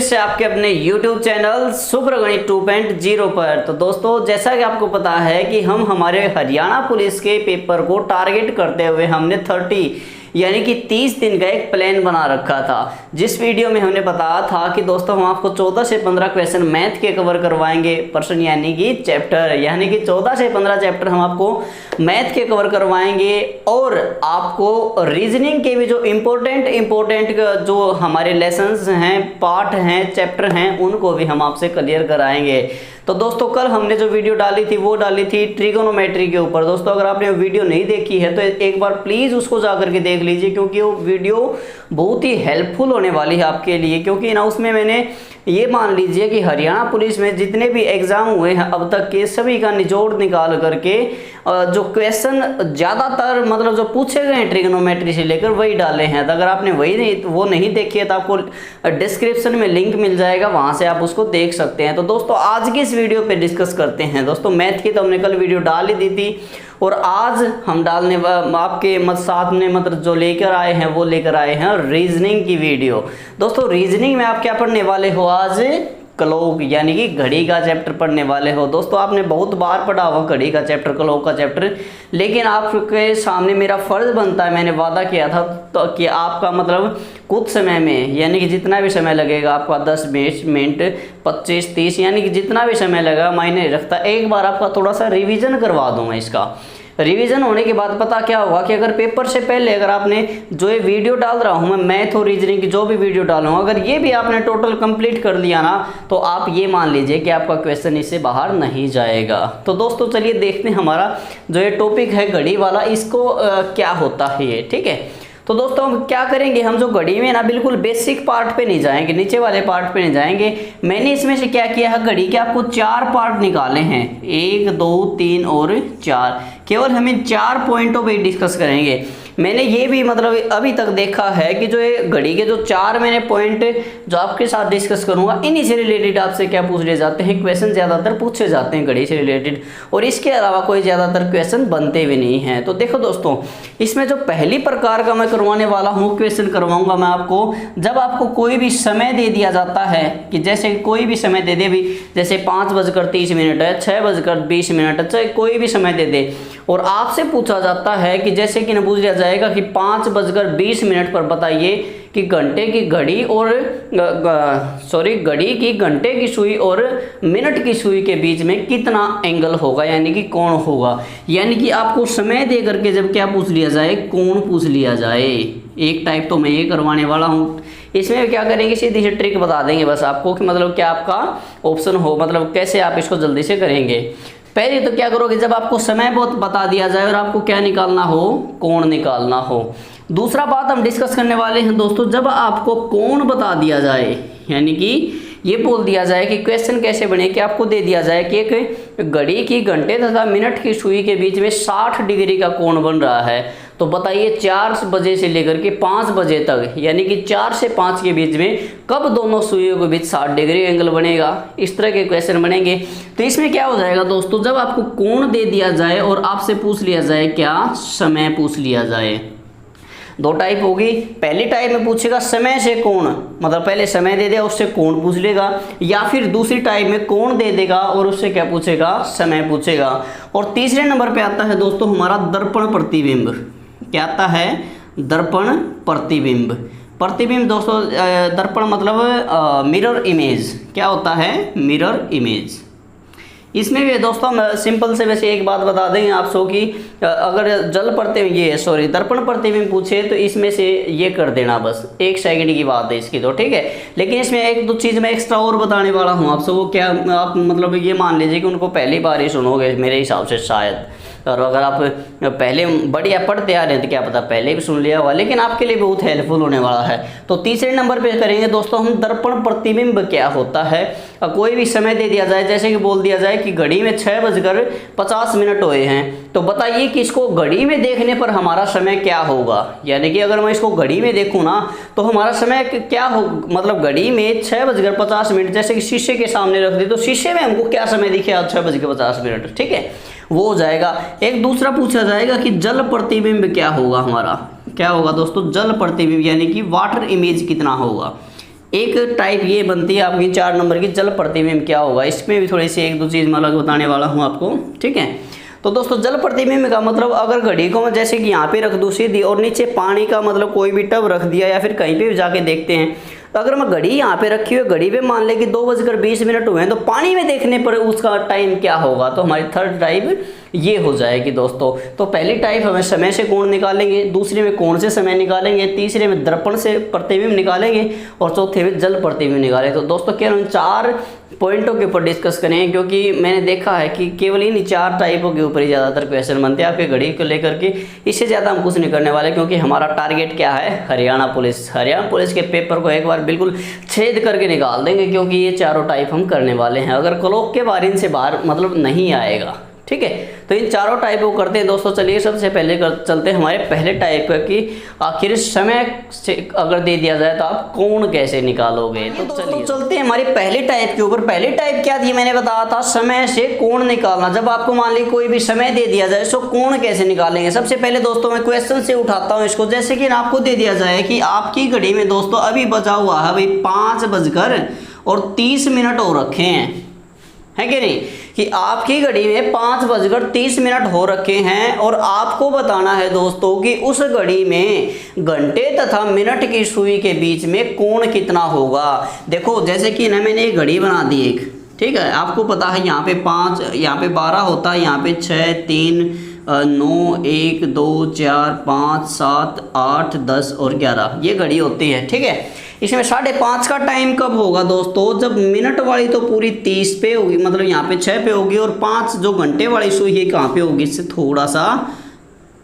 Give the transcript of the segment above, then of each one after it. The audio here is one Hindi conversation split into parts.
से आपके अपने YouTube चैनल सुपर गणित 2.0 पर। तो दोस्तों, जैसा कि आपको पता है कि हम हमारे हरियाणा पुलिस के पेपर को टारगेट करते हुए हमने 30 यानी कि 30 दिन का एक प्लान बना रखा था। जिस वीडियो में हमने बताया था कि दोस्तों हम आपको 14 से 15 क्वेश्चन मैथ के कवर करवाएंगे, पर्सन यानी कि चैप्टर, यानी कि 14 से 15 चैप्टर हम आपको मैथ के कवर करवाएंगे और आपको रीजनिंग के भी जो इम्पोर्टेंट जो हमारे लेसन्स हैं, पार्ट हैं, चैप्टर हैं, उनको भी हम आपसे क्लियर कराएंगे। तो दोस्तों, कल हमने जो वीडियो डाली थी वो डाली थी ट्रिगोनोमेट्री के ऊपर। दोस्तों, अगर आपने वीडियो नहीं देखी है तो एक बार प्लीज़ उसको जा करके देख लीजिए, क्योंकि वो वीडियो बहुत ही हेल्पफुल होने वाली है आपके लिए। क्योंकि ना उसमें मैंने ये मान लीजिए कि हरियाणा पुलिस में जितने भी एग्ज़ाम हुए हैं अब तक के सभी का निचोड़ निकाल करके जो क्वेश्चन ज़्यादातर मतलब जो पूछे गए हैं ट्रिगोनोमेट्री से लेकर वही डाले हैं। तो अगर आपने वो नहीं देखी है तो आपको डिस्क्रिप्शन में लिंक मिल जाएगा, वहाँ से आप उसको देख सकते हैं। तो दोस्तों, आज की इस वीडियो पे डिस्कस करते हैं। दोस्तों, मैथ की तो हमने कल वीडियो डाल ही दी थी और आज हम डालने आपके साथ में मतलब जो लेकर आए हैं वो लेकर आए हैं रीजनिंग की वीडियो। दोस्तों, रीजनिंग में आप क्या पढ़ने वाले हो? आज क्लॉक यानी कि घड़ी का चैप्टर पढ़ने वाले हो। दोस्तों, आपने बहुत बार पढ़ा हुआ घड़ी का चैप्टर, क्लॉक का चैप्टर, लेकिन आपके सामने मेरा फ़र्ज़ बनता है, मैंने वादा किया था तो कि आपका मतलब कुछ समय में, यानी कि जितना भी समय लगेगा आपका 10 20 मिनट 25 30 यानी कि जितना भी समय लगेगा मायने नहीं रखता, एक बार आपका थोड़ा सा रिवीजन करवा दूंगा। इसका रिवीजन होने के बाद पता क्या होगा कि अगर पेपर से पहले अगर आपने जो ये वीडियो डाल रहा हूँ मैं मैथ और रीजनिंग की जो भी वीडियो डालूंगा, अगर ये भी आपने टोटल कंप्लीट कर लिया ना तो आप ये मान लीजिए कि आपका क्वेश्चन इससे बाहर नहीं जाएगा। तो दोस्तों, चलिए देखते हैं हमारा जो ये टॉपिक है घड़ी वाला, इसको क्या होता है ये, ठीक है। तो दोस्तों, हम क्या करेंगे, हम जो घड़ी में ना बिल्कुल बेसिक पार्ट पे नहीं जाएंगे, नीचे वाले पार्ट पे नहीं जाएंगे। मैंने इसमें से क्या किया है, घड़ी के आपको 4 पार्ट निकाले हैं, 1 2 3 और 4। केवल हम इन 4 पॉइंटों पे डिस्कस करेंगे। मैंने ये भी मतलब अभी तक देखा है कि जो ये घड़ी के जो 4 मैंने पॉइंट जो आपके साथ डिस्कस करूंगा, इन्हीं से रिलेटेड आपसे क्या पूछ लिए जाते हैं, क्वेश्चन ज़्यादातर पूछे जाते हैं घड़ी से रिलेटेड, और इसके अलावा कोई ज़्यादातर क्वेश्चन बनते भी नहीं हैं। तो देखो दोस्तों, इसमें जो पहली प्रकार का मैं करवाने वाला हूँ क्वेश्चन करवाऊंगा मैं आपको, जब आपको कोई भी समय दे दिया जाता है कि जैसे कोई भी समय दे दे भी, जैसे 5:30 है, 6:20 है, चाहे कोई भी समय दे दे, और आपसे पूछा जाता है कि जैसे कि न पूछ लिया जाएगा कि 5:20 पर बताइए कि घंटे की घड़ी और घड़ी की घंटे की सुई और मिनट की सुई के बीच में कितना एंगल होगा, यानी कि कोण होगा। यानी कि आपको समय दे करके जब क्या पूछ लिया जाए, कोण पूछ लिया जाए। एक टाइप तो मैं ये करवाने वाला हूँ। इसमें क्या करेंगे, सीधी सी ट्रिक बता देंगे बस आपको कि मतलब क्या आपका ऑप्शन हो, मतलब कैसे आप इसको जल्दी से करेंगे। पहले तो क्या करोगे, जब आपको समय बहुत बता दिया जाए और आपको क्या निकालना हो, कोण निकालना हो। दूसरा बात हम डिस्कस करने वाले हैं दोस्तों, जब आपको कोण बता दिया जाए, यानी कि ये बोल दिया जाए कि क्वेश्चन कैसे बने कि आपको दे दिया जाए कि एक घड़ी की घंटे तथा मिनट की सुई के बीच में 60 डिग्री का कोण बन रहा है, तो बताइए 4 बजे से लेकर के 5 बजे तक, यानी कि 4 से 5 के बीच में कब दोनों सुइयों के बीच 60 डिग्री एंगल बनेगा। इस तरह के क्वेश्चन बनेंगे। तो इसमें क्या हो जाएगा दोस्तों, जब आपको कोण दे दिया जाए और आपसे पूछ लिया जाए क्या, समय पूछ लिया जाए, 2 टाइप होगी। पहली टाइप में पूछेगा समय से कोण, मतलब पहले समय दे देगा उससे कोण पूछ लेगा, या फिर दूसरी टाइप में कोण दे देगा और उससे क्या पूछेगा, समय पूछेगा। और तीसरे नंबर पे आता है दोस्तों हमारा दर्पण प्रतिबिंब। क्या आता है, दर्पण प्रतिबिंब। प्रतिबिंब दोस्तों, दर्पण मतलब मिरर इमेज। क्या होता है, मिरर इमेज। इसमें भी दोस्तों हम सिंपल से वैसे एक बात बता देंगे आप सो कि अगर दर्पण प्रतिबिंब पूछे तो इसमें से ये कर देना, बस 1 सेकंड की बात है इसकी, तो ठीक है। लेकिन इसमें 1-2 चीज़ मैं एक्स्ट्रा और बताने वाला हूँ आप सबको। क्या आप मतलब ये मान लीजिए कि उनको पहली बार ही सुनोगे मेरे हिसाब से शायद, और अगर आप पहले बढ़िया पढ़ते आ रहे हैं तो क्या पता पहले भी सुन लिया हुआ, लेकिन आपके लिए बहुत हेल्पफुल होने वाला है। तो तीसरे नंबर पे करेंगे दोस्तों हम दर्पण प्रतिबिंब क्या होता है। कोई भी समय दे दिया जाए, जैसे कि बोल दिया जाए कि घड़ी में 6:50 हुए हैं, तो बताइए कि इसको घड़ी में देखने पर हमारा समय क्या होगा। यानी कि अगर मैं इसको घड़ी में देखूँ ना तो हमारा समय क्या हो, मतलब घड़ी में 6:50, जैसे कि शीशे के सामने रख दी तो शीशे में हमको क्या समय दिखे, 6:50, ठीक है, वो हो जाएगा। एक दूसरा पूछा जाएगा कि जल प्रतिबिंब क्या होगा हमारा। क्या होगा दोस्तों, जल प्रतिबिंब, यानी कि वाटर इमेज कितना होगा। एक टाइप ये बनती है आपकी 4 नंबर की जल प्रतिबिंब क्या होगा, इसमें भी थोड़ी सी एक दो चीज़ मैं अलग बताने वाला हूँ आपको, ठीक है। तो दोस्तों जल प्रतिबिंब का मतलब अगर घड़ी को मैं जैसे कि यहाँ पे रख दूँ सीधी और नीचे पानी का मतलब कोई भी टब रख दिया या फिर कहीं पे भी जाके देखते हैं, तो अगर मैं घड़ी यहाँ पे रखी हुई घड़ी पे मान ले कि 2:20 हुए हैं, तो पानी में देखने पर उसका टाइम क्या होगा, तो हमारी थर्ड टाइप ये हो जाएगी दोस्तों। तो पहली टाइप हमें समय से कोण निकालेंगे, दूसरे में कोण से समय निकालेंगे, तीसरे में दर्पण से प्रतिबिंब निकालेंगे और चौथे में जल प्रतिबिंब निकालेंगे। तो दोस्तों केवल 4 पॉइंटों के ऊपर डिस्कस करेंगे, क्योंकि मैंने देखा है कि केवल इन 4 टाइपों के ऊपर ही ज़्यादातर क्वेश्चन बनते हैं आपके घड़ी को लेकर के। इससे ज़्यादा हम कुछ नहीं करने वाले, क्योंकि हमारा टारगेट क्या है, हरियाणा पुलिस। हरियाणा पुलिस के पेपर को एक बार बिल्कुल छेद करके निकाल देंगे, क्योंकि ये चारों टाइप हम करने वाले हैं। अगर क्लॉक के बारे इनसे बाहर मतलब नहीं आएगा, ठीक है। तो इन चारों टाइप को करते हैं दोस्तों। चलिए सबसे पहले चलते हैं हमारे पहले टाइप की, आखिर समय से अगर दे दिया जाए तो आप कोण कैसे निकालोगे। तो चलिए चलते हैं हमारी पहले टाइप के ऊपर। पहली टाइप क्या थी, मैंने बताया था समय से कोण निकालना। जब आपको मान ली कोई भी समय दे दिया जाए तो कोण कैसे निकालेंगे। सबसे पहले दोस्तों मैं क्वेश्चन से उठाता हूँ इसको। जैसे कि आपको दे दिया जाए कि आपकी घड़ी में दोस्तों अभी बचा हुआ है भाई 5:30 हो रखे हैं, है कि नहीं, कि आपकी घड़ी में 5:30 हो रखे हैं और आपको बताना है दोस्तों कि उस घड़ी में घंटे तथा मिनट की सुई के बीच में कोण कितना होगा। देखो जैसे कि ना मैंने एक घड़ी बना दी एक, ठीक है, आपको पता है यहाँ पे 5, यहाँ पे 12 होता है, यहाँ पे 6, 3, 9, 1, 2, 4, 5, 7, 8, 10 और 11 ये घड़ी होती है, ठीक है। इसमें 5:30 का टाइम कब होगा दोस्तों, जब मिनट वाली तो पूरी 30 पे होगी, मतलब यहाँ पे 6 पे होगी, और 5 जो घंटे वाली सुई है कहाँ पे होगी, इससे थोड़ा सा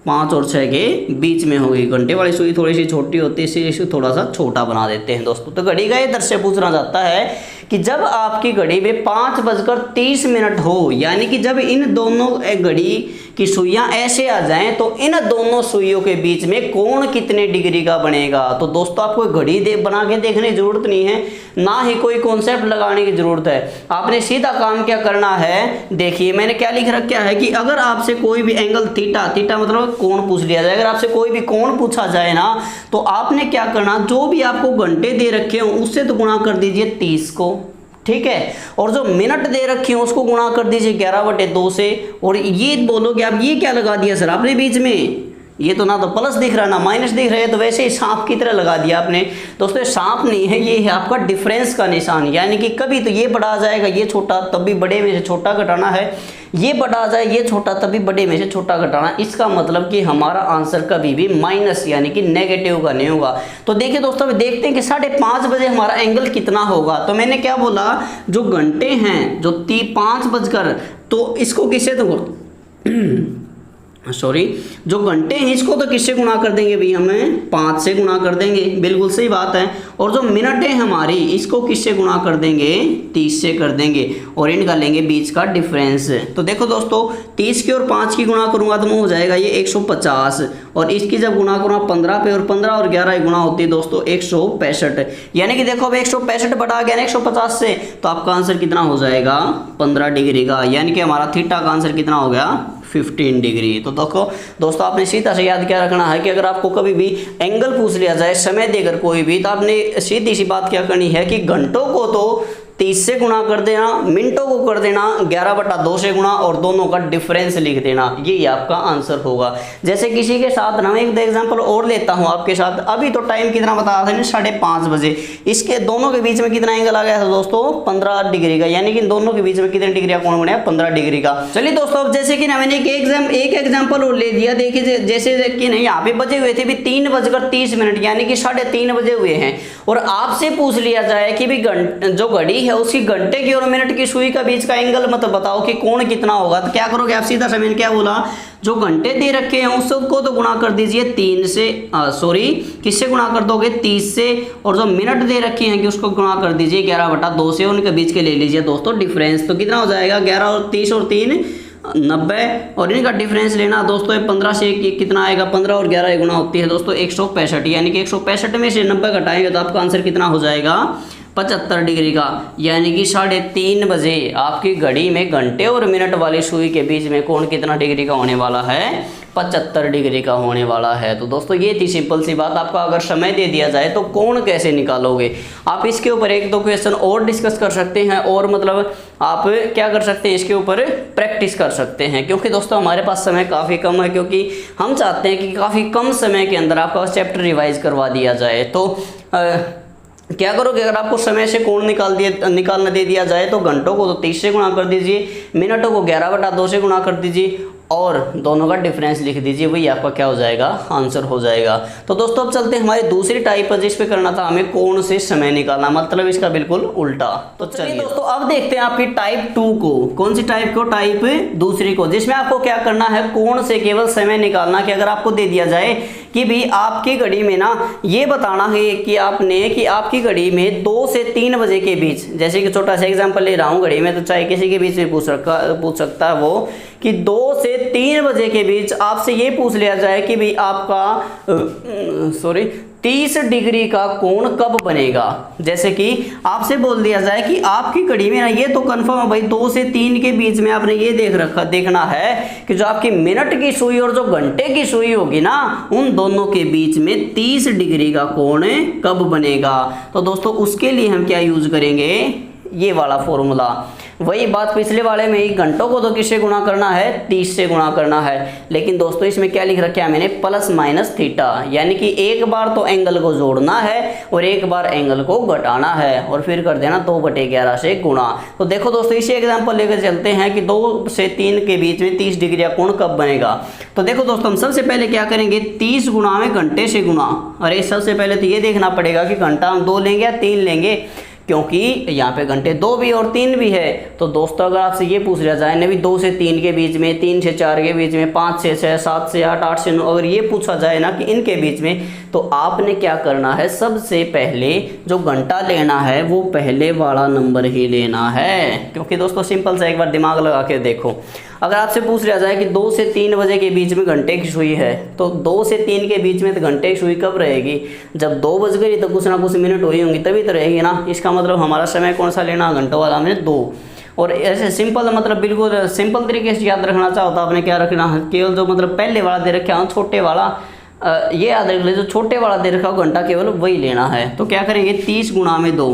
5 और 6 के बीच में होगी। घंटे वाली सुई थोड़ी सी छोटी होती है, इसलिए इसको थोड़ा सा छोटा बना देते हैं दोस्तों। तो घड़ी का ये दृश्य पूछना जाता है कि जब आपकी घड़ी में 5:30 हो, यानी कि जब इन दोनों घड़ी की सुइयां ऐसे आ जाएं तो इन दोनों सुइयों के बीच में कोण कितने डिग्री का बनेगा। तो दोस्तों आपको घड़ी बना के देखने की जरूरत नहीं है, ना ही कोई कॉन्सेप्ट लगाने की जरूरत है। आपने सीधा काम क्या करना है, देखिए मैंने क्या लिख रखा है कि अगर आपसे कोई भी एंगल थीटा मतलब कोण पूछ लिया जाए, अगर आपसे कोई भी कोण पूछा जाए ना, तो आपने क्या करना, जो भी आपको घंटे दे रखे हो उससे तो गुणा कर दीजिए 30 को, ठीक है, और जो मिनट दे रखे हो उसको गुणा कर दीजिए 11/2 से। और ये बोलोगे आप ये क्या लगा दिया सर आपने बीच में, ये तो ना तो प्लस दिख रहा ना माइनस दिख रहा है, तो वैसे ही सांप की तरह लगा दिया आपने। दोस्तों ये सांप नहीं है, ये है आपका डिफरेंस का निशान, यानी कि कभी तो ये बड़ा आ जाएगा ये छोटा, तब भी बड़े में से छोटा घटाना है, ये बड़ा आ जाए ये छोटा, तभी बड़े में से छोटा घटाना। इसका मतलब कि हमारा आंसर कभी भी माइनस यानी कि नेगेटिव का नहीं होगा। तो देखिए दोस्तों अभी देखते हैं कि 5:30 बजे हमारा एंगल कितना होगा। तो मैंने क्या बोला, जो घंटे हैं जो 5 तो इसको किससे तो जो घंटे हैं इसको तो किससे गुणा कर देंगे भाई, हमें 5 से गुणा कर देंगे, बिल्कुल सही बात है। और जो मिनट है हमारी इसको किससे गुणा कर देंगे, 30 से कर देंगे, और इनका लेंगे बीच का डिफरेंस। तो देखो दोस्तों 30 की और 5 की गुणा करूंगा तो हो जाएगा ये 150, और इसकी जब गुणा करूँगा 15 पे, और 15 और 11 गुणा होती है दोस्तों 165, यानी कि देखो अब 165 बढ़ा गया ना 150 से, तो आपका आंसर कितना हो जाएगा 15 डिग्री का, यानी कि हमारा थीटा का आंसर कितना हो गया 15 डिग्री। तो देखो दोस्तों आपने सीधा से याद क्या रखना है कि अगर आपको कभी भी एंगल पूछ लिया जाए समय देकर कोई भी, तो आपने सीधी सी बात क्या करनी है कि घंटों को तो 30 से गुणा कर देना, मिनटों को कर देना 11/2 से गुणा, और दोनों का डिफरेंस लिख देना, ये आपका आंसर होगा। जैसे किसी के साथ ना मैं एक एग्जांपल और लेता हूं आपके साथ। अभी तो टाइम कितना बताया था 5:30 बजे, इसके दोनों के बीच में कितना एंगल आ गया था दोस्तों 15 डिग्री का, यानी कि दोनों के बीच में कितने डिग्री का कोण बना 15 डिग्री का। चलिए दोस्तों अब जैसे कि ना मैंने एक एग्जाम्पल और ले दिया। देखिए जैसे कि ना यहाँ पे बजे हुए थे भी 3:30 यानी कि 3:30 बजे हुए हैं, और आपसे पूछ लिया जाए कि भी जो घड़ी है उसकी घंटे की और मिनट की सुई का बीच का एंगल मतलब बताओ कि कोण कितना होगा। तो क्या करोगे आप, सीधा सा मैंने क्या बोला, जो घंटे दे रखे हैं उसको तो गुणा कर दीजिए 3 से, किससे गुणा कर दोगे 30 से, और जो मिनट दे रखे हैं कि उसको गुणा कर दीजिए 11/2 से, उनके बीच के ले लीजिए दोस्तों डिफरेंस। तो कितना हो जाएगा 11 और 30 और 3 90, और इनका डिफरेंस लेना दोस्तों 15 से कितना आएगा, 15 और 11 गुणा होती है दोस्तों 165, यानी कि 165 में से 90 घटाएंगे तो आपका आंसर कितना हो जाएगा 75 डिग्री का, यानी कि 3:30 बजे आपकी घड़ी में घंटे और मिनट वाली सुई के बीच में कोण कितना डिग्री का होने वाला है 75 डिग्री का होने वाला है। तो दोस्तों ये थी सिंपल सी बात। आपका अगर समय दे दिया जाए तो कोण कैसे निकालोगे, आप इसके ऊपर एक दो क्वेश्चन और डिस्कस कर सकते हैं, और मतलब आप क्या कर सकते हैं, इसके ऊपर प्रैक्टिस कर सकते हैं, क्योंकि दोस्तों हमारे पास समय काफ़ी कम है, क्योंकि हम चाहते हैं कि काफ़ी कम समय के अंदर आपका चैप्टर रिवाइज करवा दिया जाए। तो क्या करोगे, अगर आपको समय से कोण निकालना दे दिया जाए तो घंटों को तो 30 से गुणा कर दीजिए, मिनटों को 11/2 से गुणा कर दीजिए, और दोनों का डिफरेंस लिख दीजिए, वही आपका क्या हो जाएगा, आंसर हो जाएगा। तो दोस्तों अब चलते हैं हमारी दूसरी टाइप पर, जिस पे करना था हमें कोण से समय निकालना, मतलब इसका बिल्कुल उल्टा। तो चलिए दोस्तों अब देखते हैं आपकी टाइप 2 को। कौन सी टाइप को, टाइप दूसरी को, जिसमें आपको क्या करना है, कोण से केवल समय निकालना। कि अगर आपको दे दिया जाए कि भी आपकी घड़ी में ना ये बताना है कि आपकी घड़ी में 2 से 3 बजे के बीच, जैसे कि छोटा सा एग्जांपल ले रहा हूँ घड़ी में, तो चाहे किसी के बीच में पूछ सकता है वो कि 2 से 3 बजे के बीच आपसे ये पूछ लिया जाए कि भाई आपका 30 डिग्री का कोण कब बनेगा। जैसे कि आपसे बोल दिया जाए कि आपकी घड़ी में ना, ये तो कंफर्म है भाई 2 से 3 के बीच में आपने ये देखना है कि जो आपकी मिनट की सुई और जो घंटे की सुई होगी ना, उन दोनों के बीच में 30 डिग्री का कोण कब बनेगा। तो दोस्तों उसके लिए हम क्या यूज करेंगे, ये वाला फॉर्मूला। वही बात पिछले वाले में ही, घंटों को तो किससे गुणा करना है, 30 से गुणा करना है, लेकिन दोस्तों इसमें क्या लिख रखा है मैंने, प्लस माइनस थीटा, यानी कि एक बार तो एंगल को जोड़ना है और एक बार एंगल को घटाना है, और फिर कर देना 2/11 से गुणा। तो देखो दोस्तों इसी एग्जांपल लेकर चलते हैं कि 2 से 3 के बीच में 30 डिग्री का कोण कब बनेगा। तो देखो दोस्तों हम सबसे पहले क्या करेंगे, 30 गुणा में घंटे से गुणा। अरे सबसे पहले तो ये देखना पड़ेगा कि घंटा हम 2 लेंगे या 3 लेंगे, क्योंकि यहाँ पे घंटे 2 भी और 3 भी है। तो दोस्तों अगर आपसे ये पूछ लिया जाए ना भी 2 से 3 के बीच में, 3 से 4 के बीच में, 5 से 6, 7 से 8, 8 से 9, अगर ये पूछा जाए ना कि इनके बीच में, तो आपने क्या करना है, सबसे पहले जो घंटा लेना है वो पहले वाला नंबर ही लेना है। क्योंकि दोस्तों सिंपल सा एक बार दिमाग लगा के देखो, अगर आपसे पूछ लिया जाए कि 2 से 3 बजे के बीच में घंटे की सुई है, तो 2 से 3 के बीच में तो घंटे की सुई कब रहेगी, जब 2 बज गई तो कुछ ना कुछ मिनट हुई होंगी तभी तो रहेगी ना। इसका मतलब हमारा समय कौन सा लेना, घंटों वाला में 2। और ऐसे सिंपल, मतलब बिल्कुल सिंपल तरीके से याद रखना चाहो तो आपने क्या रखना है, केवल जो मतलब पहले वाला दे रखा है छोटे वाला, ये याद रख ले, जो छोटे वाला दे रखा हो घंटा केवल वही लेना है। तो क्या करेंगे, 30 गुणा में 2।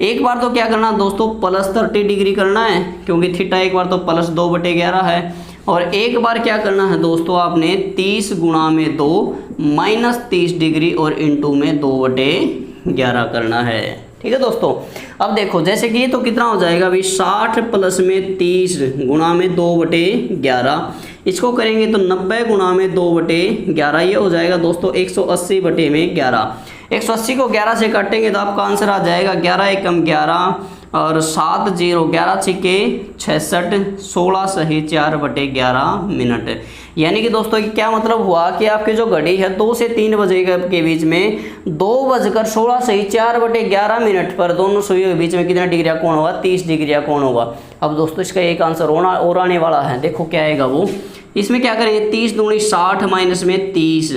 एक बार तो क्या करना दोस्तों, प्लस 30 डिग्री करना है, क्योंकि थीटा एक बार तो प्लस 2/11 है। और एक बार क्या करना है दोस्तों, आपने 30 गुणा में 2 माइनस 30 डिग्री और इंटू में 2/11 करना है। ठीक है दोस्तों, अब देखो जैसे कि ये तो कितना हो जाएगा भाई, 60 प्लस में 30 गुणा में 2/11, इसको करेंगे तो 90 गुणा में 2/11, ये हो जाएगा दोस्तों 180/11। 180 को 11 से काटेंगे तो आपका आंसर आ जाएगा 11 एकम 11 और 7 0 11 छिके 66 16 सही 4/11 मिनट। यानी कि दोस्तों क्या मतलब हुआ कि आपकी जो घड़ी है 2 से 3 बजे के बीच में 2:16 सही 4/11 मिनट पर दोनों सुइयों के बीच में कितना डिग्री का कोण होगा, 30 डिग्री का कोण होगा। अब दोस्तों इसका एक आंसर और आने वाला है, देखो क्या आएगा वो। इसमें क्या करेंगे, 30 दूनी 60 माइनस में 30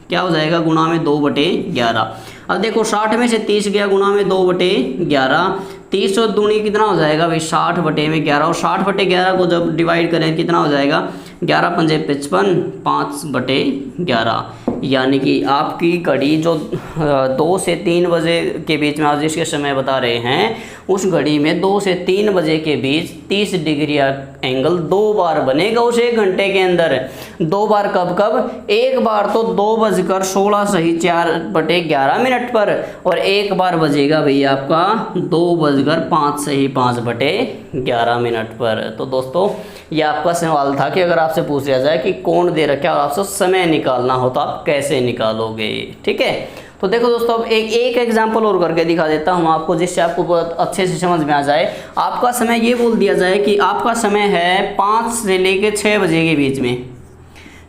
क्या हो जाएगा, गुणा में 2/11। अब देखो 60 में से 30 गया, गुणा में 2/11, 30 और दूनी कितना हो जाएगा भाई 60/11, और 60/11 को जब डिवाइड करें कितना हो जाएगा, 11 पंजे 55 5/11। यानी कि आपकी घड़ी जो 2 से 3 बजे के बीच में आज जिसके समय बता रहे हैं, उस घड़ी में 2 से 3 बजे के बीच 30 डिग्री एंगल 2 बार बनेगा उस 1 घंटे के अंदर। 2 बार कब कब, एक बार तो 2:16 सही 4/11 मिनट पर, और एक बार बजेगा भैया आपका 2:05 सही 5/11 मिनट पर। तो दोस्तों ये आपका सवाल था कि अगर आपसे पूछ लिया जाए कि कोण दे रखा है और आपसे समय निकालना हो तो आप कैसे निकालोगे। ठीक है, तो देखो दोस्तों अब एक एग्जांपल और करके दिखा देता हूँ आपको, जिससे आपको बहुत अच्छे से समझ में आ जाए। आपका समय ये बोल दिया जाए कि आपका समय है 5 से लेकर 6 बजे के बीच में।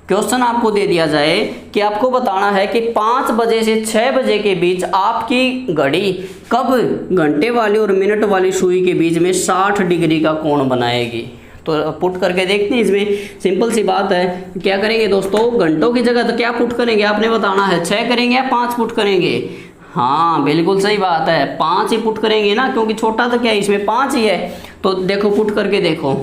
क्वेश्चन आपको दे दिया जाए कि आपको बताना है कि 5 बजे से 6 बजे के बीच आपकी घड़ी कब घंटे वाली और मिनट वाली सुई के बीच में 60 डिग्री का कोण बनाएगी। तो पुट करके देखते हैं, इसमें सिंपल सी बात है। क्या करेंगे दोस्तों, घंटों की जगह तो क्या पुट करेंगे आपने बताना है, 6 करेंगे या 5 पुट करेंगे। हाँ बिल्कुल सही बात है, 5 ही पुट करेंगे ना, क्योंकि छोटा तो क्या है इसमें 5 ही है। तो देखो पुट करके देखो,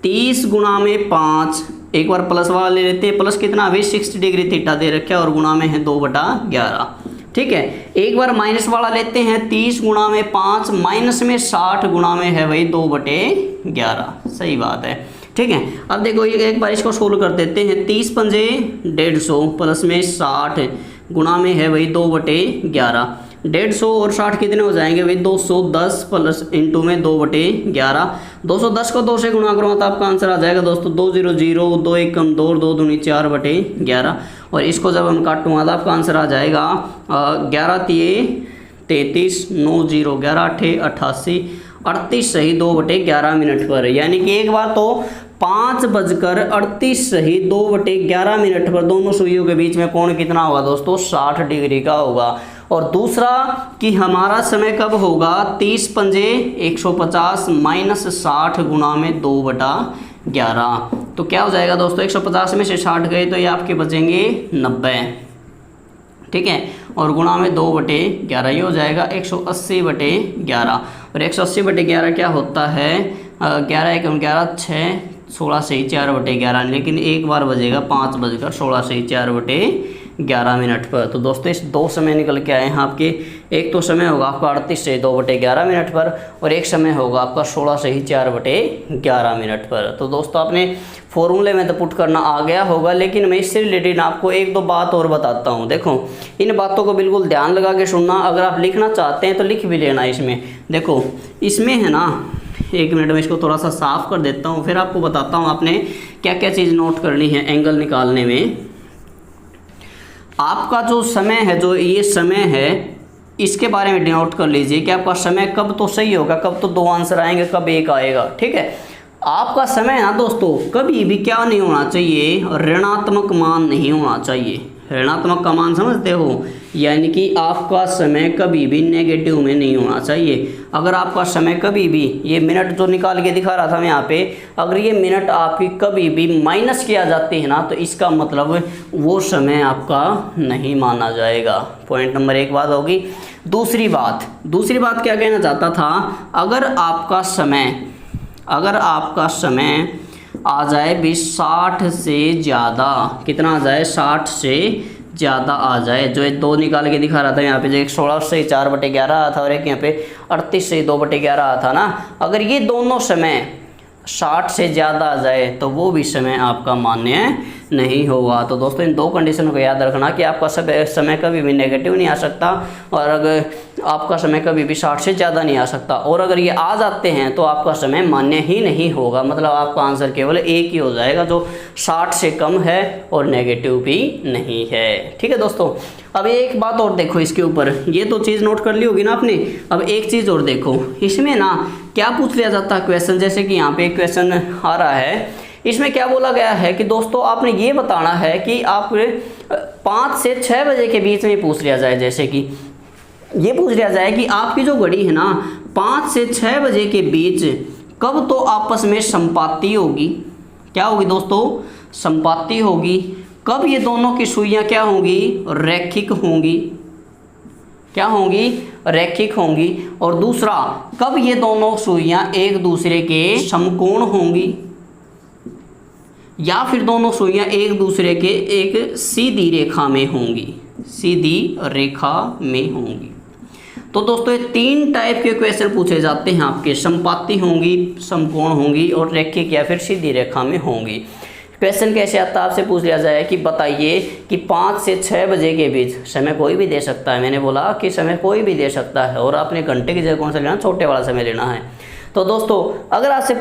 30 गुणा में 5 एक बार प्लस वाला ले लेते हैं, प्लस कितना अभी 60 डिग्री थीटा दे रखा है और गुणा में है 2/11। ठीक है, एक बार माइनस वाला लेते हैं, 30 गुणा में 5 माइनस में 60 गुणा में है वही 2/11। सही बात है। ठीक है, अब देखो एक बार इसको सोल्व कर देते हैं। 30 पंजे 150 प्लस में 60 गुणा में है वही 2/11। 150 और 60 कितने हो जाएंगे भाई 210 प्लस इंटू में 2/11। 210 को 2 से गुणा करो तो आपका आंसर आ जाएगा दोस्तों 200, 2 1 कम 2 2 दूनी 4/11। और इसको जब हम काटूंगा तो आपका आंसर आ जाएगा 11 तिये 33, 9 0 11 8 88, 38 सही 2/11 मिनट पर। यानी कि एक बार तो 5:38 सही 2/11 मिनट पर दोनों सुइयों के बीच में कोण कितना होगा दोस्तों 60 डिग्री का होगा। और दूसरा कि हमारा समय कब होगा 30 पंजे 150 माइनस 60 गुणा में 2/11। तो क्या हो जाएगा दोस्तों 150 में से 60 गए तो ये आपके बचेंगे 90। ठीक है, और गुणा में 2/11 ये हो जाएगा 180/11। और 180/11 क्या होता है 11 × 11 6 16 से 4/11, लेकिन एक बार बजेगा 5:16 से 4/11 मिनट पर। तो दोस्तों इस 2 समय निकल के आए हैं आपके। एक तो समय होगा आपका 38 से 2/11 मिनट पर और एक समय होगा आपका 16 से 4/11 मिनट पर। तो दोस्तों आपने फॉर्मूले में तो पुट करना आ गया होगा, लेकिन मैं इससे रिलेटेड आपको 1-2 बात और बताता हूँ। देखो इन बातों को बिल्कुल ध्यान लगा के सुनना। अगर आप लिखना चाहते हैं तो लिख भी लेना। इसमें देखो इसमें है ना, 1 मिनट में इसको थोड़ा सा साफ कर देता हूँ, फिर आपको बताता हूँ आपने क्या क्या चीज़ नोट करनी है एंगल निकालने में। आपका जो समय है, जो ये समय है, इसके बारे में नोट कर लीजिए कि आपका समय कब तो सही होगा, कब तो 2 आंसर आएंगे, कब एक आएगा। ठीक है, आपका समय ना दोस्तों कभी भी क्या नहीं होना चाहिए, ऋणात्मक मान नहीं होना चाहिए। ऋणात्मक का मान समझते हो, यानी कि आपका समय कभी भी नेगेटिव में नहीं होना चाहिए। अगर आपका समय कभी भी, ये मिनट जो निकाल के दिखा रहा था मैं यहाँ पे, अगर ये मिनट आपकी कभी भी माइनस किया जाती है ना तो इसका मतलब वो समय आपका नहीं माना जाएगा। पॉइंट नंबर 1 बात होगी। दूसरी बात क्या कहना चाहता था, अगर आपका समय आ जाए भी 60 से ज़्यादा, कितना आ जाए 60 से ज़्यादा आ जाए, जो 2 निकाल के दिखा रहा था यहाँ पे, जो एक 16 से 4/11 आया था और एक यहाँ पे 38 से 2/11 आया था ना, अगर ये दोनों समय 60 से ज़्यादा आ जाए तो वो भी समय आपका मान्य नहीं होगा। तो दोस्तों इन 2 कंडीशन को याद रखना कि आपका समय कभी भी नेगेटिव नहीं आ सकता और अगर आपका समय कभी भी 60 से ज़्यादा नहीं आ सकता, और अगर ये आ जाते हैं तो आपका समय मान्य ही नहीं होगा। मतलब आपका आंसर केवल एक ही हो जाएगा जो 60 से कम है और नेगेटिव भी नहीं है। ठीक है दोस्तों, अब एक बात और देखो इसके ऊपर, ये तो चीज़ नोट कर ली होगी ना आपने। अब एक चीज़ और देखो, इसमें ना क्या पूछ लिया जाता है क्वेश्चन, जैसे कि यहाँ पे एक क्वेश्चन आ रहा है, इसमें क्या बोला गया है कि दोस्तों आपने ये बताना है कि आप 5 से 6 बजे के बीच में पूछ लिया जाए, जैसे कि ये पूछ लिया जाए कि आपकी जो घड़ी है ना 5 से 6 बजे के बीच कब तो आपस में संपाती होगी। क्या होगी दोस्तों, संपाती होगी। कब ये दोनों की सुइयां क्या होंगी, रैखिक होंगी। क्या होंगी, रैखिक होंगी। और दूसरा, कब ये दोनों सुइयां एक दूसरे के समकोण होंगी, या फिर दोनों सुइयां एक दूसरे के एक सीधी रेखा में होंगी, सीधी रेखा में होंगी। तो दोस्तों ये 3 टाइप के क्वेश्चन पूछे जाते हैं आपके, संपाती होंगी, समकोण होंगी और रैखिक या फिर सीधी रेखा में होंगी। क्वेश्चन कैसे आता है, आपसे पूछ लिया जाए कि बताइए कि 5 से 6 बजे के बीच, समय कोई भी दे सकता है, मैंने बोला कि समय कोई भी दे सकता है और आपने घंटे की जगह कौन सा लेना, छोटे वाला समय लेना है। तो दोस्तों अगर आपसे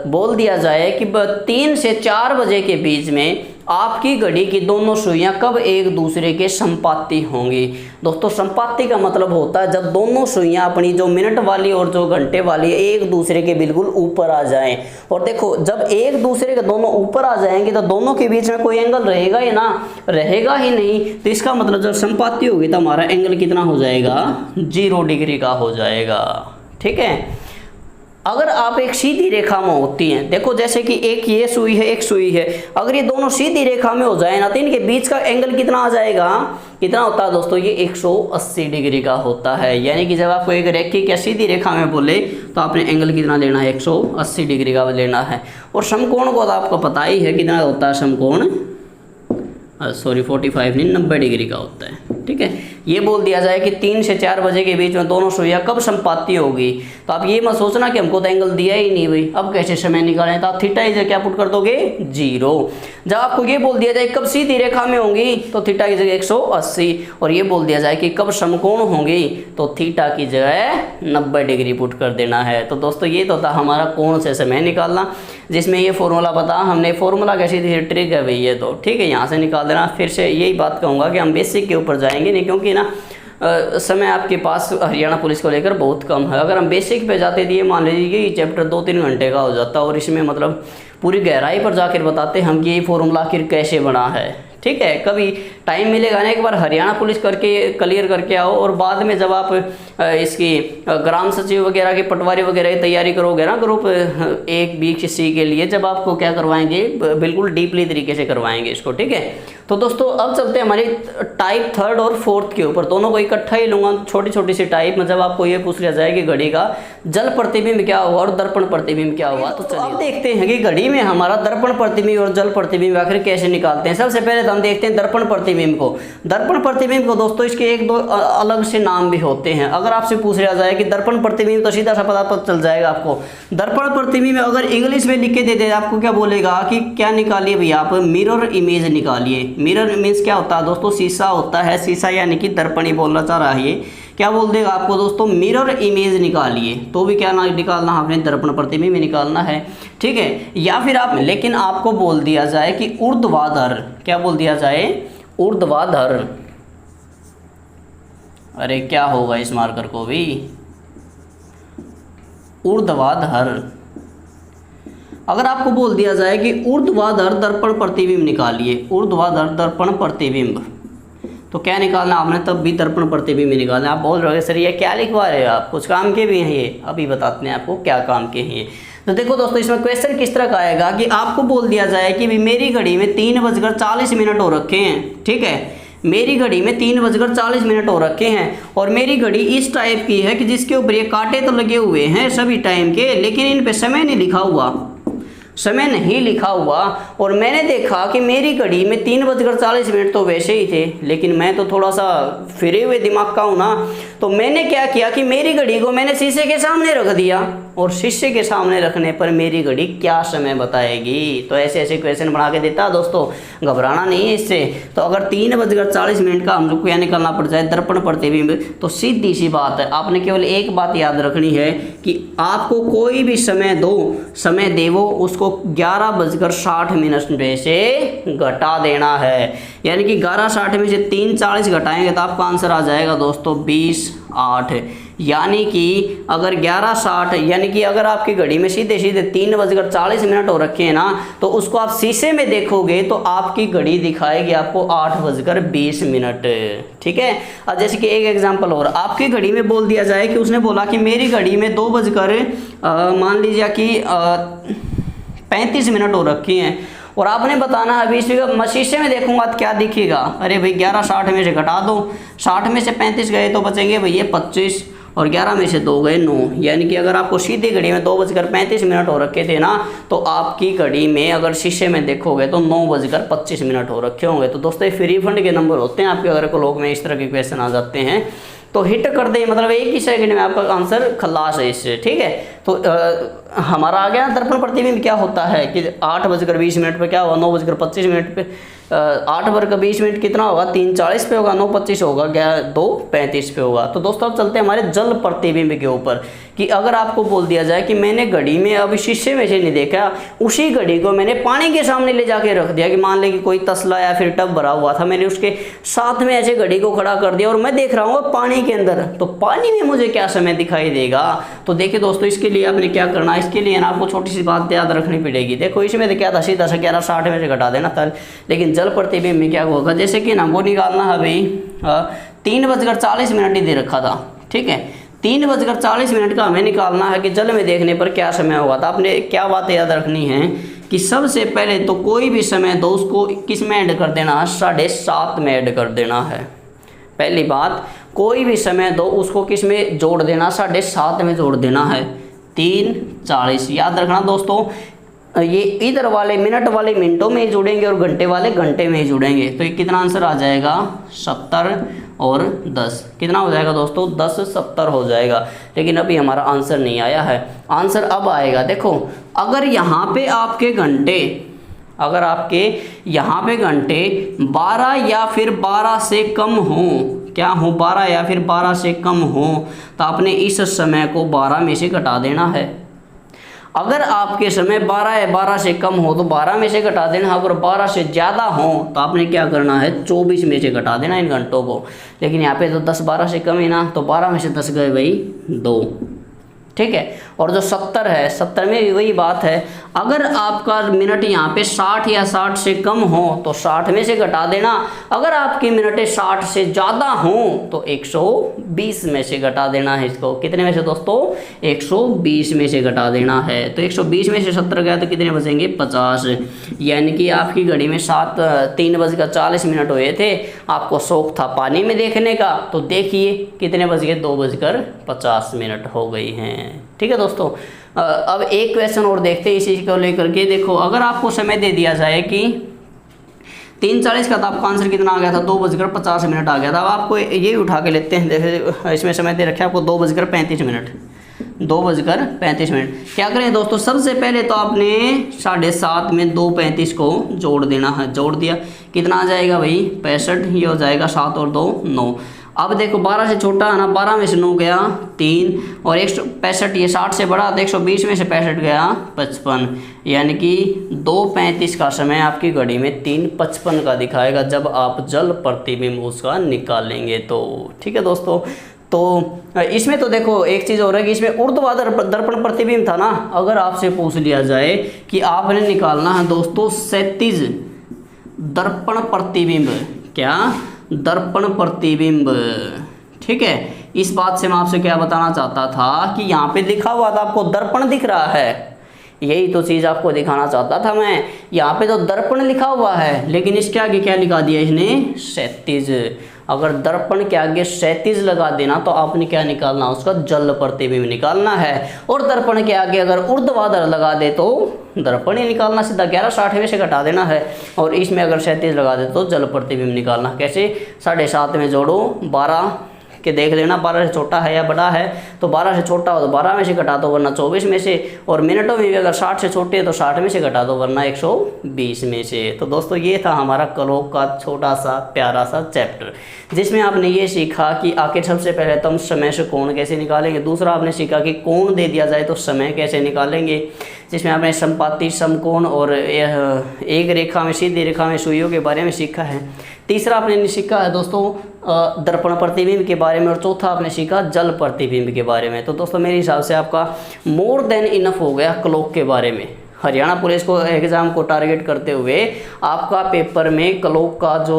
बोल दिया जाए कि 3 से 4 बजे के बीच में आपकी घड़ी की दोनों सुइयां कब एक दूसरे के संपाती होंगी। दोस्तों संपाती का मतलब होता है जब दोनों सुइयां अपनी जो मिनट वाली और जो घंटे वाली एक दूसरे के बिल्कुल ऊपर आ जाएं। और देखो जब एक दूसरे के दोनों ऊपर आ जाएंगे तो दोनों के बीच में कोई एंगल रहेगा ही ना, रहेगा ही नहीं। तो इसका मतलब जब संपाती होगी तो हमारा एंगल कितना हो जाएगा, 0 डिग्री का हो जाएगा। ठीक है, अगर आप एक सीधी रेखा में होती हैं, देखो जैसे कि एक ये सुई है एक सुई है, अगर ये दोनों सीधी रेखा में हो जाए ना तो इनके बीच का एंगल कितना आ जाएगा, कितना होता है दोस्तों, ये 180 डिग्री का होता है। यानी कि जब आपको एक रेखी या सीधी रेखा में बोले तो आपने एंगल कितना लेना है, 180 डिग्री का लेना है। और समकोण को तो आपको पता ही है कितना होता है समकोण, सॉरी 45 नहीं 90 डिग्री का होता है। ठीक है, ये बोल दिया जाए कि 3 से 4 बजे के बीच में दोनों सुइयां कब संपाती होगी, तो आप ये मत सोचना कि हमको तो एंगल दिया ही नहीं भाई, अब कैसे समय निकालें, तो आप थीटा की जगह क्या पुट कर दोगे, 0। जब आपको ये बोल दिया जाए कब सीधी रेखा में होंगी तो थीटा की जगह 180, और ये बोल दिया जाए कि कब समकोण होंगी तो थीटा की जगह 90 डिग्री पुट कर देना है। तो दोस्तों ये तो था हमारा कोण से समय निकालना, जिसमें ये फॉर्मूला बता, हमने फॉर्मूला कैसी थी, ट्रिक है भाई ये तो। ठीक है, यहाँ से निकाल देना। फिर से यही बात कहूँगा कि हम बेसिक के ऊपर जाएंगे नहीं, क्योंकि ना समय आपके पास हरियाणा पुलिस को लेकर बहुत कम है। अगर हम बेसिक पे जाते थे, मान लीजिए ये चैप्टर 2-3 घंटे का हो जाता, और इसमें मतलब पूरी गहराई पर जाकर बताते हम कि ये फॉर्मूला आखिर कैसे बना है। ठीक है, कभी टाइम मिलेगा ना, एक बार हरियाणा पुलिस करके क्लियर करके आओ, और बाद में जब आप इसकी ग्राम सचिव वगैरह के पटवारी वगैरह की तैयारी करोगे ना ग्रुप 1B के लिए, जब आपको क्या करवाएंगे, बिल्कुल डीपली तरीके से करवाएंगे इसको। ठीक है, तो दोस्तों अब चलते हैं हमारी टाइप 3rd और 4th के ऊपर, दोनों को इकट्ठा ही लूँगा। छोटी छोटी सी टाइप में जब आपको ये पूछ लिया जाए कि घड़ी का जल प्रतिबिंब क्या हुआ और दर्पण प्रतिबिंब क्या हुआ, तो चलिए अब देखते हैं कि घड़ी में हमारा दर्पण प्रतिबिंब और जल प्रतिबिंब आखिर कैसे निकालते हैं। सबसे पहले हम देखते हैं दर्पण प्रतिबिंब को। दर्पण प्रतिबिंब को दोस्तों इसके 1-2 अलग से नाम भी होते हैं। अगर आपसे पूछ लिया जाए कि दर्पण प्रतिबिंब, तो सीधा सा पता चल जाएगा आपको। दर्पण प्रतिबिंब अगर इंग्लिश में लिख के दे दे आपको क्या बोलेगा कि क्या निकालिए भैया आप, मिरर इमेज निकालिए। मिरर इमेज क्या होता है दोस्तों, शीशा होता है, शीशा यानी कि दर्पण ही बोलना चाह रहा है ये। क्या बोल देगा आपको दोस्तों, मिरर इमेज निकालिए, तो भी क्या निकालना आपने, दर्पण प्रतिबिंब निकालना है। ठीक है, या फिर आप, लेकिन आपको बोल दिया जाए कि ऊर्ध्वाधर, क्या बोल दिया जाए, ऊर्ध्वाधर। अरे क्या होगा इस मार्कर को भी, ऊर्ध्वाधर। अगर आपको बोल दिया जाए कि ऊर्ध्वाधर दर्पण प्रतिबिंब निकालिए, ऊर्ध्वाधर दर्पण प्रतिबिंब, तो क्या निकालना आपने, तब भी दर्पण प्रतिबिंब निकालना। आप बोल रहे हो सर ये क्या लिखवा रहे हो आप, कुछ काम के भी हैं ये, अभी बताते हैं आपको क्या काम के हैं ये। तो देखो दोस्तों इसमें क्वेश्चन किस तरह का आएगा कि आपको बोल दिया जाए कि भाई मेरी घड़ी में 3:40 हो रखे हैं। ठीक है, मेरी घड़ी में 3:40 हो रखे हैं, और मेरी घड़ी इस टाइप की है कि जिसके ऊपर ये कांटे तो लगे हुए हैं सभी टाइम के, लेकिन इन पे समय नहीं लिखा हुआ, समय नहीं लिखा हुआ। और मैंने देखा कि मेरी घड़ी में 3:40 तो वैसे ही थे, लेकिन मैं तो थोड़ा सा फिरे हुए दिमाग का हूँ ना, तो मैंने क्या किया कि मेरी घड़ी को मैंने शीशे के सामने रख दिया, और शीशे के सामने रखने पर मेरी घड़ी क्या समय बताएगी। तो ऐसे ऐसे क्वेश्चन बना के देता दोस्तों, घबराना नहीं है इससे। तो अगर 3:40 का हम लोग को यह निकालना पड़ जाए दर्पण प्रतिबिंब, तो सीधी सी बात है, आपने केवल एक बात याद रखनी है कि आपको कोई भी समय दो, समय देवो उसको 11:60 में से घटा देना है। यानी कि 11:60 में से 3:40 घटाएंगे तो आपका आंसर आ जाएगा दोस्तों 20:08। यानी कि अगर 11:60, यानी कि अगर आपकी घड़ी में सीधे सीधे 3:40 हो रखे हैं ना, तो उसको आप शीशे में देखोगे तो आपकी घड़ी दिखाएगी आपको 8:20। ठीक है, अब जैसे कि एक एग्जांपल और, आपकी घड़ी में बोल दिया जाए कि उसने बोला कि मेरी घड़ी में 2 मान लीजिए कि 35 हो रखी हैं, और आपने बताना है 20 का, शीशे में देखूंगा तो क्या दिखेगा, अरे भाई 11:60 में से घटा दो, 60 में से 35 गए तो बचेंगे भैया 25, और 11 में से 2 गए 9। यानी कि अगर आपको सीधी घड़ी में 2:35 हो रखे थे ना, तो आपकी घड़ी में अगर शीशे में देखोगे तो 9:25 हो रखे होंगे। तो दोस्तों ये फ्री फंड के नंबर होते हैं आपके, अगर लोग में इस तरह के क्वेश्चन आ जाते हैं तो हिट कर दे, मतलब 1 ही सेकंड में आपका आंसर खलास है इससे। ठीक है, तो हमारा आ गया दर्पण प्रतिबिंब क्या होता है कि 8:20 पे क्या हुआ, 9:25 पे 8:20 कितना होगा, 3:40 पे होगा, 9:25 होगा, 2:35 पे होगा। तो दोस्तों अब चलते हैं हमारे जल प्रतिबिंब के ऊपर कि अगर आपको बोल दिया जाए कि मैंने घड़ी में अभी शीशे में से नहीं देखा, उसी घड़ी को मैंने पानी के सामने ले जाके रख दिया, कि मान ले कि कोई तसला या फिर टब भरा हुआ था, मैंने उसके साथ में ऐसे घड़ी को खड़ा कर दिया और मैं देख रहा हूँ पानी के अंदर, तो पानी में मुझे क्या समय दिखाई देगा। तो देखिए दोस्तों इसके लिए आपने क्या करना है, इसके लिए ना आपको छोटी सी बात याद रखनी पड़ेगी। देखो इसमें तो क्या था, सीधा सा 11:60 में से घटा देना था, लेकिन जल प्रतिबिंब में क्या होगा, जैसे कि ना वो निकालना है भाई 3:40 ही दे रखा था। ठीक है, 3:40 का हमें निकालना है कि जल में देखने पर क्या समय होगा। तो आपने क्या बात याद रखनी है कि सबसे पहले तो कोई भी समय दो उसको किस में ऐड कर देना है, 7:30 में ऐड कर देना है। पहली बात, कोई भी समय दो उसको किस में जोड़ देना, 7:30 में जोड़ देना है, 3:40। याद रखना दोस्तों, ये इधर वाले मिनट वाले मिनटों में ही जुड़ेंगे और घंटे वाले घंटे में ही जुड़ेंगे। तो ये कितना आंसर आ जाएगा, 70 और 10। कितना हो जाएगा दोस्तों, 10 70 हो जाएगा। लेकिन अभी हमारा आंसर नहीं आया है, आंसर अब आएगा। देखो, अगर यहाँ पे आपके घंटे, अगर आपके यहाँ पे घंटे 12 या फिर 12 से कम हो, क्या हो, 12 या फिर 12 से कम हो, तो आपने इस समय को 12 में से घटा देना है। अगर आपके समय 12 या 12 से कम हो तो 12 में से घटा देना। अगर 12 से ज़्यादा हो तो आपने क्या करना है, 24 में से घटा देना इन घंटों को। लेकिन यहाँ पे तो 10 12 से कम है ना, तो 12 में से 10 गए भाई 2, ठीक है। और जो 70 है, 70 में भी वही बात है, अगर आपका मिनट यहाँ पे 60 या 60 से कम हो तो 60 में से घटा देना। अगर आपकी मिनटें 60 से ज़्यादा हों तो 120 में से घटा देना है इसको। कितने में से दोस्तों, 120 में से घटा देना है। तो 120 में से 70 गया तो कितने बचेंगे, 50। यानी कि आपकी घड़ी में 3:40 हुए थे, आपको शौक था पानी में देखने का, तो देखिए कितने बज गए, 2:50 हो गई हैं। ठीक है दोस्तों, अब एक क्वेश्चन और देखते हैं इसी को लेकर के। देखो, अगर आपको समय दे दिया जाए कि 3:40 का, तो आपका आंसर कितना आ गया था, 2:50 आ गया था। अब आपको ये उठा के लेते हैं, जैसे इसमें समय दे रखा है आपको 2:35, 2:35। क्या करें दोस्तों, सबसे पहले तो आपने 7:30 में 2:35 को जोड़ देना है। जोड़ दिया, कितना आ जाएगा भाई, 65। ये हो जाएगा 7 और 2 9। अब देखो 12 से छोटा है ना, 12 में से 9 गया 3, और 165, ये 60 से बड़ा, तो 120 में से 65 गया 55। यानी कि 2:35 का समय आपकी घड़ी में 3:55 का दिखाएगा जब आप जल प्रतिबिंब उसका निकालेंगे तो। ठीक है दोस्तों, तो इसमें तो देखो एक चीज़ और है कि इसमें ऊर्ध्वाधर दर्पण प्रतिबिंब था ना। अगर आपसे पूछ लिया जाए कि आपने निकालना है दोस्तों क्षैतिज दर्पण प्रतिबिंब, क्या, दर्पण प्रतिबिंब, ठीक है। इस बात से मैं आपसे क्या बताना चाहता था कि यहाँ पे लिखा हुआ था, आपको दर्पण दिख रहा है, यही तो चीज़ आपको दिखाना चाहता था मैं। यहाँ पे तो दर्पण लिखा हुआ है, लेकिन इसके आगे क्या लिखा दिया इसने, क्षैतिज। अगर दर्पण के आगे क्षैतिज लगा देना तो आपने क्या निकालना, उसका जल प्रतिबिंब निकालना है। और दर्पण के आगे अगर ऊर्ध्वाधर लगा दे तो दर्पण ही निकालना, सीधा 11:60 में से घटा देना है। और इसमें अगर क्षैतिज लगा दे तो जल प्रतिबिंब निकालना। कैसे, 7:30 में जोड़ो 12 के देख लेना, 12 से छोटा है या बड़ा है, तो 12 से छोटा हो तो 12 में से घटा दो, वरना 24 में से। और मिनटों में भी अगर 60 से छोटे है तो 60 में से घटा दो, वरना 120 में से। तो दोस्तों ये था हमारा कलोक का छोटा सा प्यारा सा चैप्टर, जिसमें आपने ये सीखा कि आखिर सबसे पहले तो हम समय से कोण कैसे निकालेंगे। दूसरा आपने सीखा कि कोण दे दिया जाए तो समय कैसे निकालेंगे, जिसमें आपने समपाती, समकोण और एक रेखा में, सीधी रेखा में सुइयों के बारे में सीखा है। तीसरा आपने सीखा है दोस्तों दर्पण प्रतिबिंब के बारे में, और चौथा आपने सीखा जल प्रतिबिंब के बारे में। तो दोस्तों मेरे हिसाब से आपका मोर देन इनफ हो गया क्लॉक के बारे में। हरियाणा पुलिस को एग्ज़ाम को टारगेट करते हुए आपका पेपर में क्लॉक का जो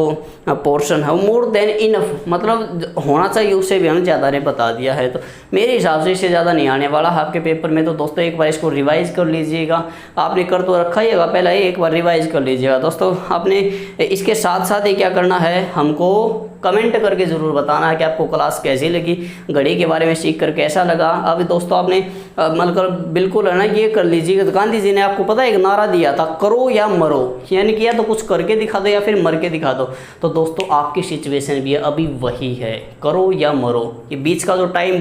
पोर्शन है वो मोर देन इनफ, मतलब होना चाहिए, उससे भी हमने ज़्यादा ने बता दिया है। तो मेरे हिसाब से इससे ज़्यादा नहीं आने वाला आपके पेपर में। तो दोस्तों एक बार इसको रिवाइज़ कर लीजिएगा, आपने कर तो रखा ही होगा पहले, एक बार रिवाइज़ कर लीजिएगा। दोस्तों आपने इसके साथ साथ ही क्या करना है, हमको कमेंट करके ज़रूर बताना है कि आपको क्लास कैसी लगी, घड़ी के बारे में सीख कर कैसा लगा। अब दोस्तों आपने मतलब बिल्कुल है ना ये कर लीजिएगा। गांधी जी ने आपको पता है एक नारा दिया था, करो या मरो, यानी कि या तो कुछ करके दिखा दो या फिर मर के दिखा दो। तो दोस्तों आपकी सिचुएशन भी अभी वही है, करो या मरो। ये बीच का जो टाइम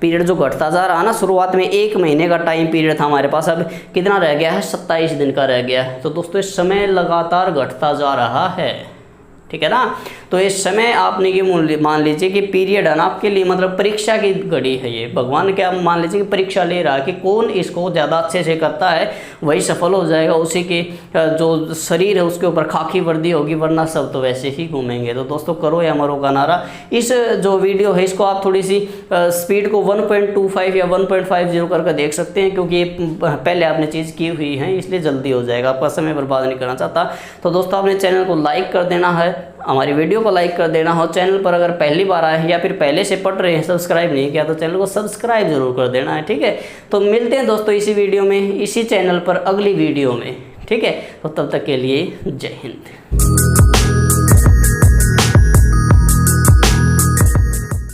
पीरियड जो घटता जा रहा है ना, शुरुआत में 1 महीने का टाइम पीरियड था हमारे पास, अब कितना रह गया है, 27 दिन का रह गया है। तो दोस्तों इस समय लगातार घटता जा रहा है, ठीक है ना। तो इस समय आपने ये मान लीजिए कि पीरियड है ना आपके लिए, मतलब परीक्षा की घड़ी है ये। भगवान क्या मान लीजिए कि परीक्षा ले रहा है कि कौन इसको ज़्यादा अच्छे से करता है वही सफल हो जाएगा, उसी के जो शरीर है उसके ऊपर खाकी वर्दी होगी, वरना सब तो वैसे ही घूमेंगे। तो दोस्तों करो या मरो का नारा, इस जो वीडियो है इसको आप थोड़ी सी स्पीड को 1.25 या 1.50 करके देख सकते हैं, क्योंकि ये पहले आपने चीज़ की हुई है, इसलिए जल्दी हो जाएगा, आपका समय बर्बाद नहीं करना चाहता। तो दोस्तों आपने चैनल को लाइक कर देना है, हमारी वीडियो को लाइक कर देना हो, चैनल पर अगर पहली बार आए या फिर पहले से पढ़ रहे हैं सब्सक्राइब नहीं किया तो चैनल को सब्सक्राइब जरूर कर देना है, ठीक है। तो मिलते हैं दोस्तों इसी वीडियो में, इसी चैनल पर अगली वीडियो में, ठीक है। तो तब तक के लिए जय हिंद।